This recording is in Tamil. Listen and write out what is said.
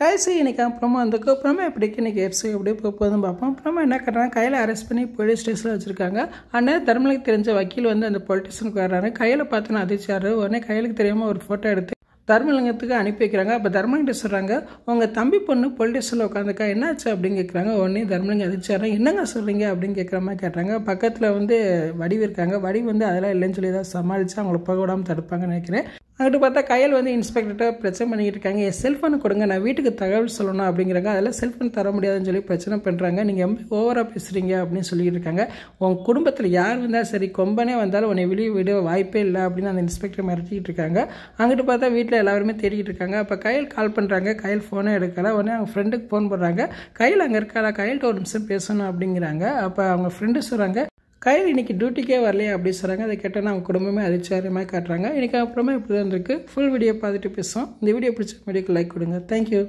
கைசி இன்றைக்கி அப்புறமா அதுக்கப்புறமா எப்படிக்கு இன்றைக்கி எஃப்சி அப்படியே போகுதுன்னு பார்ப்போம். அப்புறமா என்ன பண்ணுறாங்க, கையில் அரெஸ்ட் பண்ணி போலீஸ் ஸ்டேஷனில் வச்சுருக்காங்க. அண்ணன் தர்மலுக்கு தெரிஞ்ச வக்கீல் வந்து அந்த பொலிட்டிஷனுக்கு வர்றாரு. கையில் பார்த்தோன்னா அதிர்ச்சாரு. உடனே கையிலுக்கு தெரியாமல் ஒரு ஃபோட்டோ எடுத்து தர்மலிங்கத்துக்கு அனுப்பி வைக்கிறாங்க. அப்போ தர்மலிங்கிட்ட சொல்கிறாங்க, உங்கள் தம்பி பொண்ணு பொலிட்டிஷனில் உட்காந்துக்கா, என்னாச்சு அப்படின்னு கேட்குறாங்க. உடனே தர்மலிங்கம் அதிர்ச்சாரு. என்னங்க சொல்கிறீங்க அப்படின்னு கேட்குற மாதிரி கேட்டாங்க. பக்கத்தில் வந்து வடிவு இருக்காங்க. வடிவு வந்து அதெல்லாம் இல்லைன்னு சொல்லி தான் சமாளித்து அவங்கள போக விடாமல் தடுப்பாங்கன்னு நினைக்கிறேன். அங்கிட்டு பார்த்தா கையில் வந்து இன்ஸ்பெக்டர்கிட்ட பிரச்சனை பண்ணிக்கிட்டு இருக்காங்க. என் செல்ஃபோனை கொடுங்க, நான் வீட்டுக்கு தகவல் சொல்லணும் அப்படிங்கிறாங்க. அதெல்லாம் செல்ஃபோன் தர முடியாதுன்னு சொல்லி பிரச்சனை பண்ணுறாங்க. நீங்கள் ரொம்ப ஓவராக பேசுகிறீங்க அப்படின்னு சொல்லிட்டு இருக்காங்க. உங்கள் குடும்பத்தில் யார் வந்தால் சரி, கொம்பனே வந்தாலும் உன்னை வெளியே விட வாய்ப்பே இல்லை அப்படின்னு அந்த இன்ஸ்பெக்டர் மிரட்டிக்கிட்டு இருக்காங்க. அங்கிட்டு பார்த்தா வீட்டில் எல்லாருமே தேடிக்கிட்டு இருக்காங்க. அப்போ கையில் கால் பண்ணுறாங்க. கையில் ஃபோனே எடுக்கல. உடனே அவங்க ஃப்ரெண்டுக்கு ஃபோன் பண்ணுறாங்க. கையில் அங்கே இருக்காரா, கையில்கிட்ட ஒரு நிமிஷம் பேசணும் அப்படிங்கிறாங்க. அப்போ அவங்க ஃப்ரெண்டு சொல்கிறாங்க, கையில் இன்றைக்கி டியூட்டிக்கே வரலையே அப்படின்னு சொல்கிறாங்க. அதை கேட்டோன்னா அவங்க குடும்பமே அதிர்ச்சியாக காட்டுறாங்க. இன்றைக்கி அப்புறமா இப்படி தான் இருக்குது. ஃபுல் வீடியோ பார்த்துட்டு பேசுவோம். இந்த வீடியோ பிடிச்ச வீடியோக்கு லைக் கொடுங்க. தேங்க்யூ.